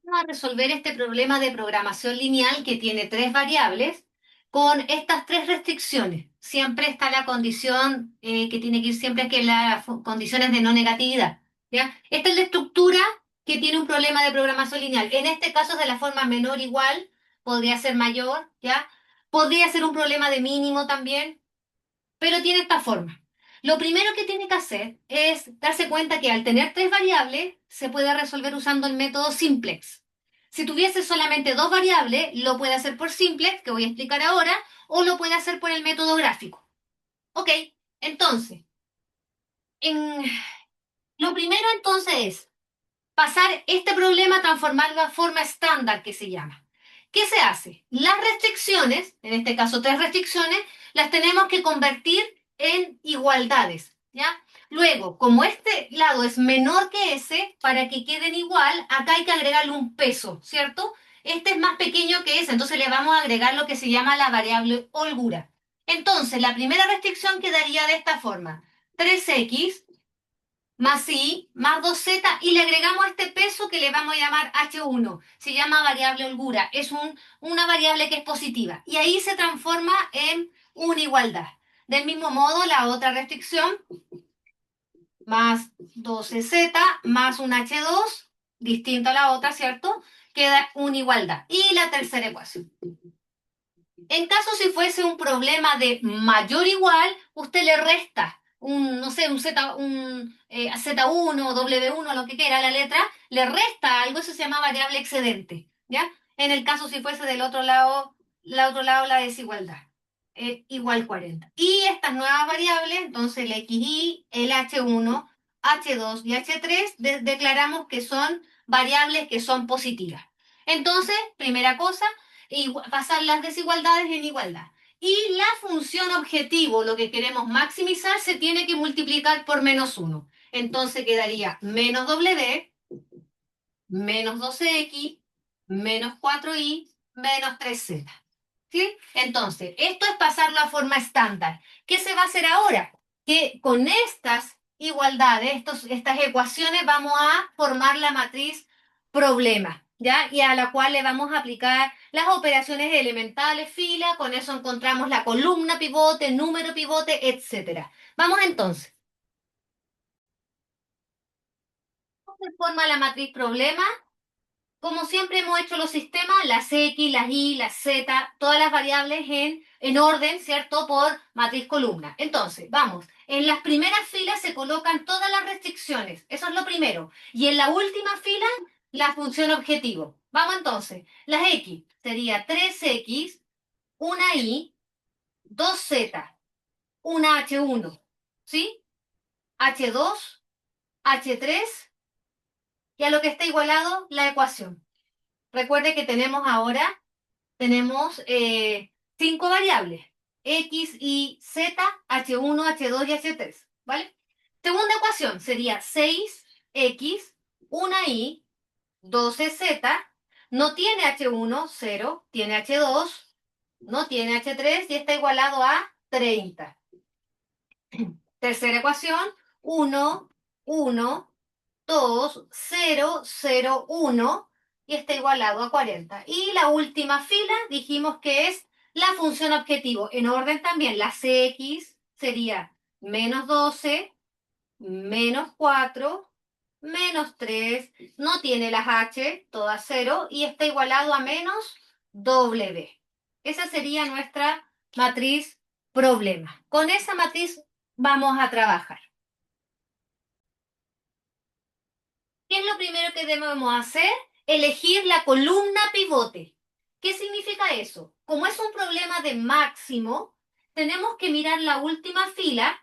Vamos a resolver este problema de programación lineal que tiene tres variables con estas tres restricciones. Siempre está la condición que tiene que ir siempre que las condiciones de no negatividad. ¿Ya? Esta es la estructura que tiene un problema de programación lineal. En este caso es de la forma menor igual, podría ser mayor, ¿ya? Podría ser un problema de mínimo también, pero tiene esta forma. Lo primero que tiene que hacer es darse cuenta que al tener tres variables se puede resolver usando el método simplex. Si tuviese solamente dos variables, lo puede hacer por simplex, que voy a explicar ahora, o lo puede hacer por el método gráfico. Ok, entonces, en- lo primero entonces es pasar este problema a transformarlo a forma estándar que se llama. ¿Qué se hace? Las restricciones, en este caso tres restricciones, las tenemos que convertir en igualdades, ¿ya? Luego, como este lado es menor que ese, para que queden igual, acá hay que agregarle un peso, ¿cierto? Este es más pequeño que ese, entonces le vamos a agregar lo que se llama la variable holgura. Entonces, la primera restricción quedaría de esta forma. 3x más i más 2z y le agregamos este peso que le vamos a llamar h1. Se llama variable holgura. Es una variable que es positiva. Y ahí se transforma en una igualdad. Del mismo modo, la otra restricción, más 12z más un h2, distinto a la otra, ¿cierto? Queda una igualdad. Y la tercera ecuación. En caso si fuese un problema de mayor o igual, usted le resta un, no sé, un Z, un Z1 o W1, lo que quiera, la letra, le resta algo, eso se llama variable excedente, ¿ya? En el caso si fuese del otro lado la desigualdad, igual 40. Y estas nuevas variables, entonces el XY, el H1, H2 y H3, declaramos que son variables que son positivas. Entonces, primera cosa, pasar las desigualdades en igualdad. Y la función objetivo, lo que queremos maximizar, se tiene que multiplicar por menos uno. Entonces quedaría menos W, menos 12x, menos 4y, menos 3z. ¿Sí? Entonces, esto es pasarlo a forma estándar. ¿Qué se va a hacer ahora? Que con estas igualdades, estas ecuaciones, vamos a formar la matriz problema, ¿ya? Y a la cual le vamos a aplicar las operaciones elementales, fila, con eso encontramos la columna pivote, número pivote, etcétera. Vamos entonces. ¿Cómo se forma la matriz problema? Como siempre hemos hecho los sistemas, las X, las Y, las Z, todas las variables en orden, ¿cierto? Por matriz columna. Entonces, vamos, en las primeras filas se colocan todas las restricciones, eso es lo primero. Y en la última fila, la función objetivo. Vamos entonces, las X sería 3x, una Y, 2z, una H1, ¿sí? H2, H3, y a lo que está igualado, la ecuación. Recuerde que tenemos cinco variables, X, Y, Z, H1, H2 y H3, ¿vale? Segunda ecuación sería 6X, una Y, 12Z, no tiene H1, 0, tiene H2, no tiene H3 y está igualado a 30. Tercera ecuación, 1, 1, 2, 0, 0, 1 y está igualado a 40. Y la última fila dijimos que es la función objetivo. En orden también, la CX sería menos 12, menos 4, menos 3, no tiene las H, todas 0, y está igualado a menos W. Esa sería nuestra matriz problema. Con esa matriz vamos a trabajar. ¿Qué es lo primero que debemos hacer? Elegir la columna pivote. ¿Qué significa eso? Como es un problema de máximo, tenemos que mirar la última fila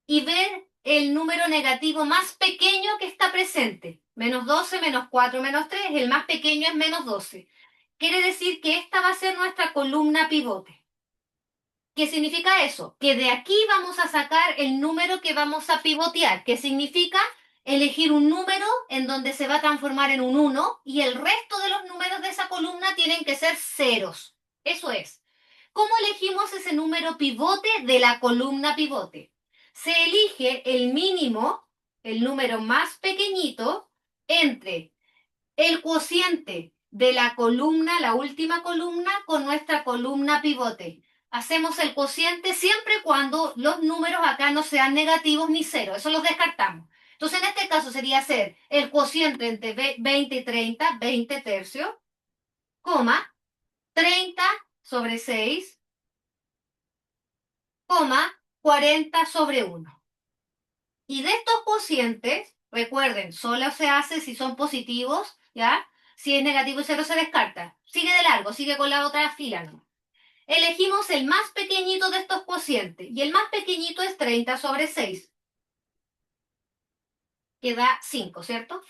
y ver el número negativo más pequeño que está presente. Menos 12, menos 4, menos 3. El más pequeño es menos 12. Quiere decir que esta va a ser nuestra columna pivote. ¿Qué significa eso? Que de aquí vamos a sacar el número que vamos a pivotear, que significa elegir un número en donde se va a transformar en un uno y el resto de los números de esa columna tienen que ser ceros. Eso es. ¿Cómo elegimos ese número pivote de la columna pivote? Se elige el mínimo, el número más pequeñito, entre el cociente de la columna, la última columna, con nuestra columna pivote. Hacemos el cociente siempre cuando los números acá no sean negativos ni cero. Eso los descartamos. Entonces, en este caso sería hacer el cociente entre 20 y 30, 20 tercios, coma, 30 sobre 6, coma, 40 sobre 1. Y de estos cocientes, recuerden, solo se hace si son positivos, ¿ya? Si es negativo y cero se descarta. Sigue de largo, sigue con la otra fila, ¿no? Elegimos el más pequeñito de estos cocientes y el más pequeñito es 30 sobre 6, que da 5, ¿cierto?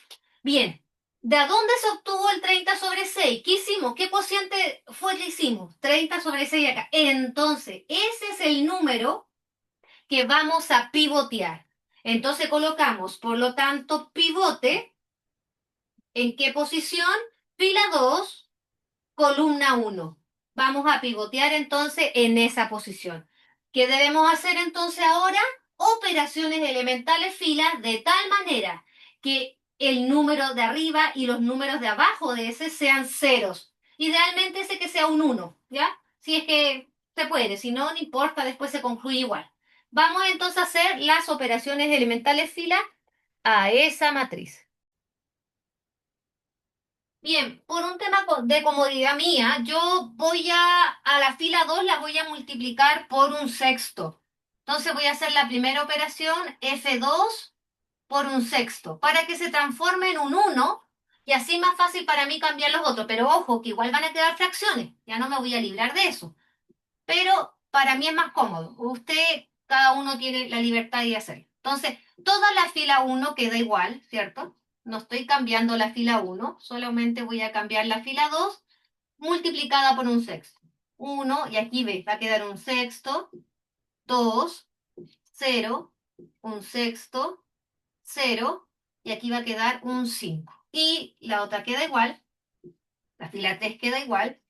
Bien, ¿de dónde se obtuvo el 30 sobre 6? ¿Qué hicimos? ¿Qué cociente fue que hicimos? 30 sobre 6 acá. Entonces, ese es el número que vamos a pivotear. Entonces colocamos, por lo tanto, pivote. ¿En qué posición? Fila 2, columna 1. Vamos a pivotear entonces en esa posición. ¿Qué debemos hacer entonces ahora? Operaciones elementales filas de tal manera que el número de arriba y los números de abajo de ese sean ceros. Idealmente ese que sea un 1, ¿ya? Si es que se puede, si no, no importa, después se concluye igual. Vamos entonces a hacer las operaciones elementales filas a esa matriz. Bien, por un tema de comodidad mía, yo voy a la fila 2 la voy a multiplicar por un sexto. Entonces voy a hacer la primera operación F2 por un sexto para que se transforme en un uno y así más fácil para mí cambiar los otros. Pero ojo, que igual van a quedar fracciones, ya no me voy a librar de eso. Pero para mí es más cómodo. Usted, cada uno tiene la libertad de hacerlo. Entonces, toda la fila uno queda igual, ¿cierto? No estoy cambiando la fila uno, solamente voy a cambiar la fila 2 multiplicada por un sexto. Uno y aquí ve, va a quedar un sexto, 2 cero un sexto, cero y aquí va a quedar un 5. Y la otra queda igual, la fila 3 queda igual,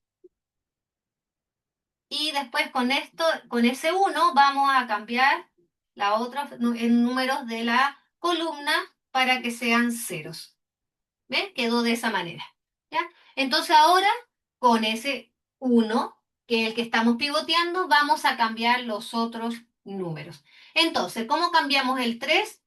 y después con esto, con ese uno vamos a cambiar la otra en números de la columna para que sean ceros. ¿Ven? Quedó de esa manera. ¿Ya? Entonces ahora, con ese uno que es el que estamos pivoteando, vamos a cambiar los otros números. Entonces, ¿cómo cambiamos el 3?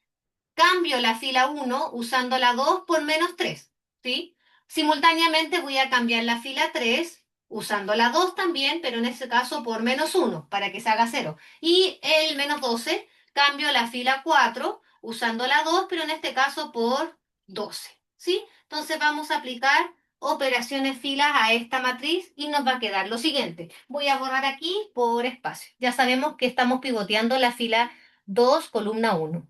Cambio la fila uno usando la 2 por menos 3, ¿sí? Simultáneamente voy a cambiar la fila 3 usando la 2 también, pero en este caso por menos uno para que se haga cero. Y el menos 12 cambio la fila 4 usando la 2 pero en este caso por 12, ¿sí? Entonces vamos a aplicar operaciones filas a esta matriz y nos va a quedar lo siguiente. Voy a borrar aquí por espacio. Ya sabemos que estamos pivoteando la fila 2 columna 1.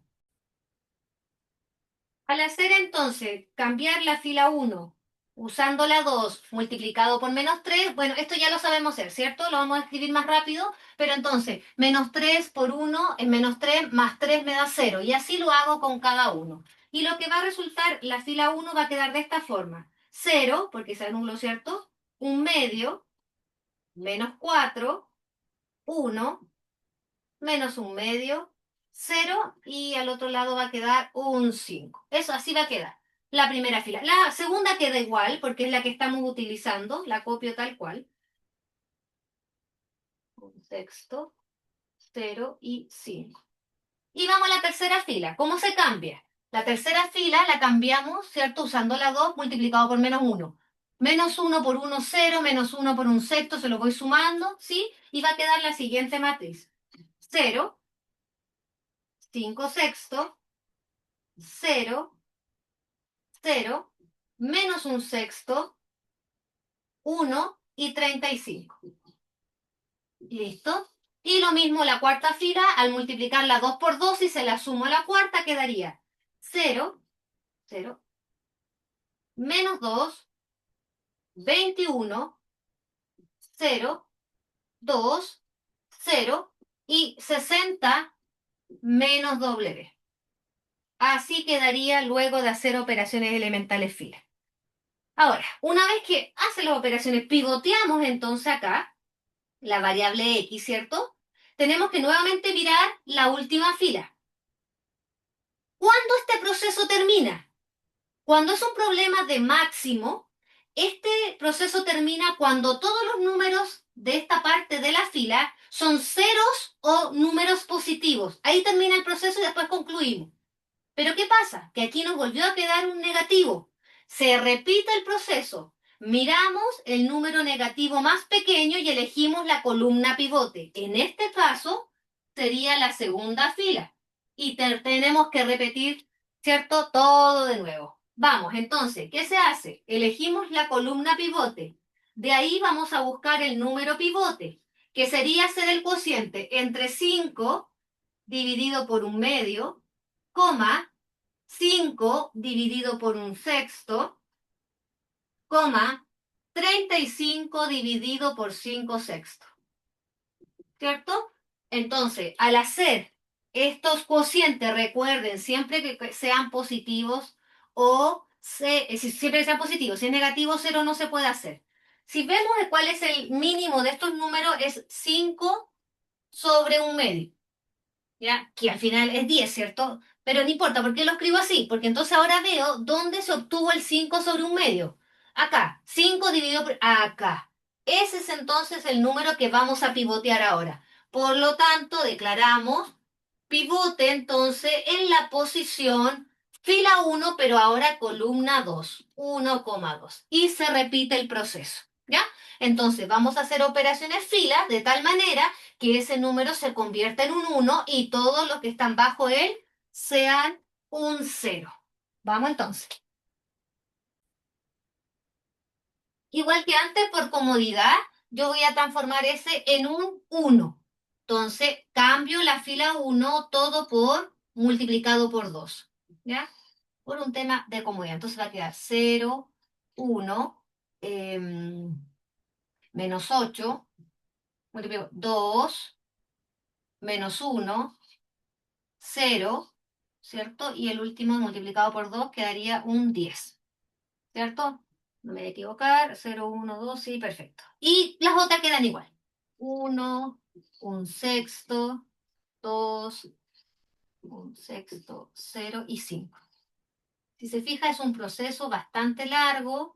Al hacer entonces cambiar la fila uno usando la 2 multiplicado por menos 3, bueno, esto ya lo sabemos hacer, ¿cierto? Lo vamos a escribir más rápido, pero entonces menos 3 por uno es menos 3 más 3 me da cero y así lo hago con cada uno. Y lo que va a resultar, la fila uno va a quedar de esta forma. Cero, porque se anuló, ¿cierto? Un medio, menos 4, uno menos un medio, cero, y al otro lado va a quedar un 5. Eso así va a quedar. La primera fila. La segunda queda igual porque es la que estamos utilizando. La copio tal cual. Un sexto, cero y 5. Y vamos a la tercera fila. ¿Cómo se cambia? La tercera fila la cambiamos, ¿cierto? Usando la 2 multiplicado por menos uno. Menos uno por uno, cero, menos uno por un sexto, se lo voy sumando, ¿sí? Y va a quedar la siguiente matriz. Cero, 5 sextos, cero, cero, menos un sexto, uno y 35. ¿Listo? Y lo mismo la cuarta fila, al multiplicar la 2 por 2 y se la sumo a la cuarta, quedaría cero, cero, menos 2, 21, cero, 2, cero y 60 menos W. Así quedaría luego de hacer operaciones elementales fila. Ahora, una vez que hace las operaciones, pivoteamos entonces acá la variable x, ¿cierto? Tenemos que nuevamente mirar la última fila. ¿Cuándo este proceso termina? Cuando es un problema de máximo, este proceso termina cuando todos los números de esta parte de la fila son ceros o números positivos. Ahí termina el proceso y después concluimos. Pero ¿qué pasa? Que aquí nos volvió a quedar un negativo. Se repite el proceso. Miramos el número negativo más pequeño y elegimos la columna pivote. En este caso sería la segunda fila. Y tenemos que repetir, ¿cierto? Todo de nuevo. Vamos, entonces, ¿qué se hace? Elegimos la columna pivote. De ahí vamos a buscar el número pivote, que sería ser el cociente entre 5 dividido por un medio, coma, 5 dividido por un sexto, coma, 35 dividido por 5 sextos, ¿cierto? Entonces, al hacer estos cocientes, recuerden, siempre que sean positivos siempre que sean positivos, si es negativo, cero no se puede hacer. Si vemos cuál es el mínimo de estos números, es 5 sobre un medio. ¿Ya? Que al final es 10, ¿cierto? Pero no importa, ¿por qué lo escribo así? Porque entonces ahora veo dónde se obtuvo el 5 sobre un medio. Acá, 5 dividido por acá. Ese es entonces el número que vamos a pivotear ahora. Por lo tanto, declaramos pivote entonces en la posición fila 1, pero ahora columna 2, 1,2. Y se repite el proceso, ¿ya? Entonces vamos a hacer operaciones fila de tal manera que ese número se convierta en un 1 y todos los que están bajo él sean un 0. Vamos entonces. Igual que antes, por comodidad, yo voy a transformar ese en un 1. Entonces, cambio la fila 1 todo por multiplicado por 2. ¿Ya? Por un tema de comodidad. Entonces va a quedar 0, 1, menos 8, multiplico 2, menos 1, 0, ¿cierto? Y el último multiplicado por 2 quedaría un 10, ¿cierto? No me voy a equivocar, 0, 1, 2, sí, perfecto. Y las otras quedan igual. 1, un sexto, 2, un sexto, 0 y 5. Si se fija, es un proceso bastante largo,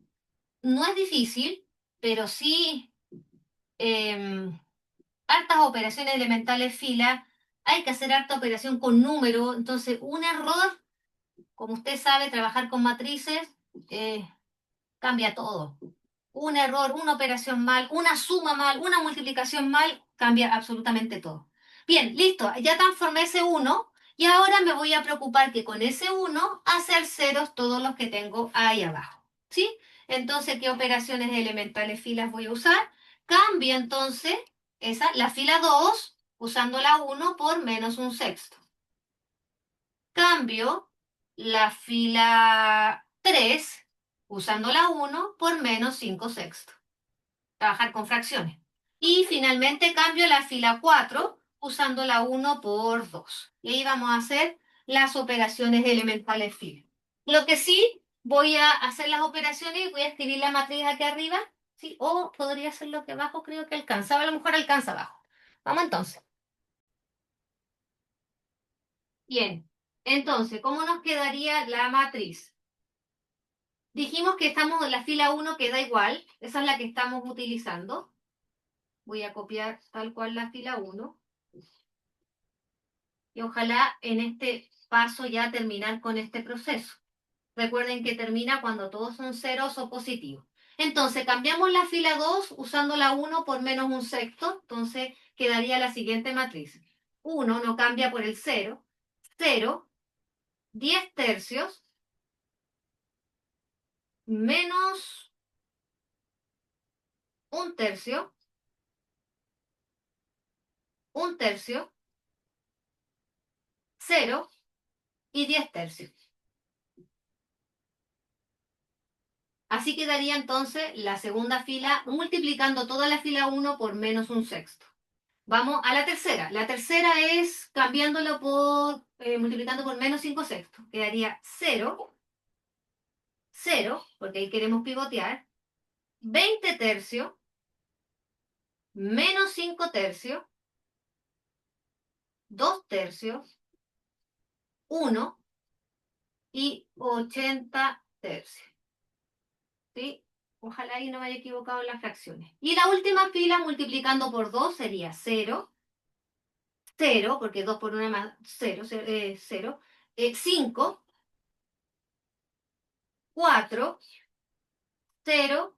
no es difícil, pero sí hartas operaciones elementales fila, hay que hacer harta operación con número, entonces un error, como usted sabe, trabajar con matrices eh, cambia todo. Un error, una operación mal, una suma mal, una multiplicación mal, cambia absolutamente todo. Bien, listo, ya transformé ese uno y ahora me voy a preocupar que con ese uno hacer ceros todos los que tengo ahí abajo. ¿Sí? Entonces, ¿qué operaciones elementales filas voy a usar? Cambio entonces la fila 2 usando la uno por menos un sexto. Cambio la fila 3 usando la uno por menos 5 sextos. Trabajar con fracciones. Y finalmente cambio la fila 4 usando la uno por 2. Y ahí vamos a hacer las operaciones elementales fila. Lo que sí, voy a hacer las operaciones y voy a escribir la matriz aquí arriba. ¿Sí? O podría hacerlo que abajo, creo que alcanza. A lo mejor alcanza abajo. Vamos entonces. Bien. Entonces, ¿cómo nos quedaría la matriz? Dijimos que estamos en la fila 1 que da igual. Esa es la que estamos utilizando. Voy a copiar tal cual la fila 1. Y ojalá en este paso ya terminar con este proceso. Recuerden que termina cuando todos son ceros o positivos. Entonces, cambiamos la fila 2 usando la uno por menos un sexto. Entonces, quedaría la siguiente matriz. 1 no cambia por el 0. 0, 10 tercios, menos un tercio, un tercio, 0 y 10 tercios. Así quedaría entonces la segunda fila multiplicando toda la fila 1 por menos un sexto. Vamos a la tercera. La tercera es cambiándolo por, multiplicando por menos 5 sextos. Quedaría 0, 0, porque ahí queremos pivotear, 20 tercios, menos 5 tercios, 2 tercios, 1 y 80 tercios. ¿Sí? Ojalá ahí no me haya equivocado en las fracciones. Y la última fila multiplicando por 2 sería 0, 0, porque 2 por 1 más 0, 0, 5, 4, 0,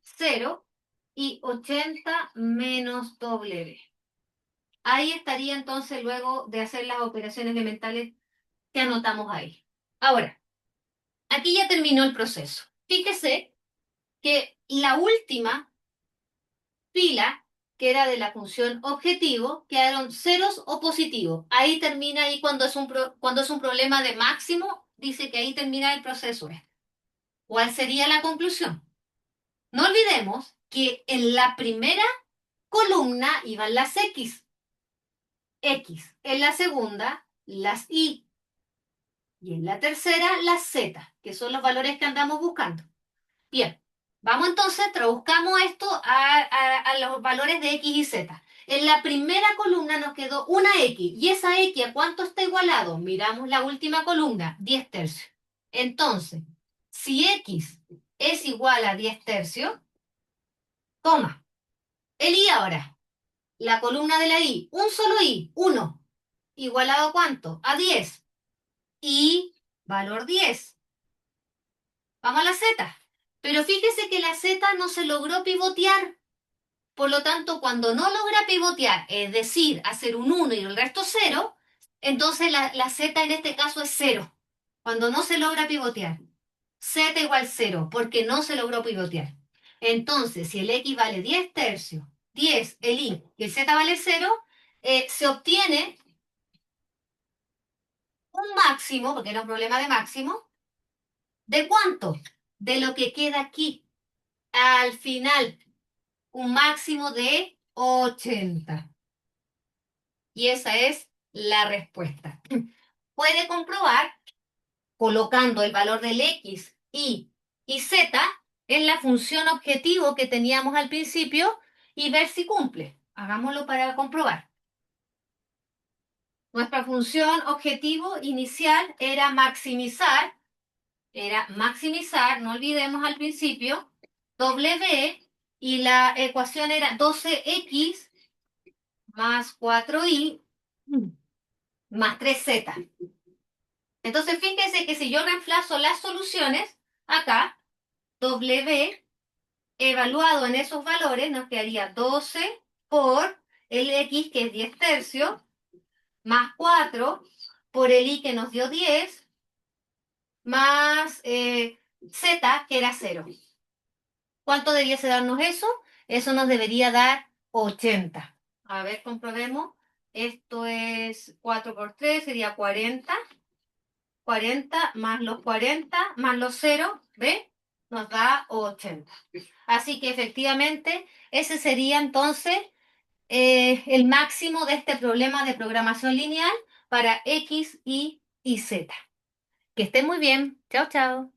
0 y 80 menos W. Ahí estaría entonces luego de hacer las operaciones elementales que anotamos ahí. Ahora, aquí ya terminó el proceso. Fíjese que la última fila, que era de la función objetivo, quedaron ceros o positivos. Ahí termina, ahí cuando es un problema de máximo, dice que ahí termina el proceso. ¿Cuál sería la conclusión? No olvidemos que en la primera columna iban las X, en la segunda las y en la tercera las Z, que son los valores que andamos buscando. Bien, vamos entonces, traduzcamos esto a los valores de X y Z. En la primera columna nos quedó una X, y esa X, ¿a cuánto está igualado? Miramos la última columna, 10 tercios. Entonces, si X es igual a 10 tercios, coma, el Y ahora, la columna de la Y, un solo Y, 1, igualado a cuánto? A 10. Y valor 10. Vamos a la Z. Pero fíjese que la Z no se logró pivotear. Por lo tanto, cuando no logra pivotear, es decir, hacer un 1 y el resto 0, entonces la Z en este caso es 0. Cuando no se logra pivotear. Z igual 0, porque no se logró pivotear. Entonces, si el X vale 10 tercios, 10 el Y y el Z vale 0, se obtiene un máximo, porque era un problema de máximo, ¿de cuánto? De lo que queda aquí. Al final, un máximo de 80. Y esa es la respuesta. Puede comprobar colocando el valor del X, y Z en la función objetivo que teníamos al principio y ver si cumple. Hagámoslo para comprobar. Nuestra función objetivo inicial no olvidemos al principio, W, y la ecuación era 12X más 4Y más 3Z. Entonces, fíjense que si yo reemplazo las soluciones, acá, W evaluado en esos valores nos quedaría 12 por el X, que es 10 tercios, más 4 por el Y, que nos dio 10, más Z, que era 0. ¿Cuánto debiese darnos eso? Eso nos debería dar 80. A ver, comprobemos. Esto es 4 por 3, sería 40. 40 más los 40 más los 0, ¿ve? Nos da 80. Así que efectivamente ese sería entonces el máximo de este problema de programación lineal para X, Y y Z. Que estén muy bien. Chao, chao.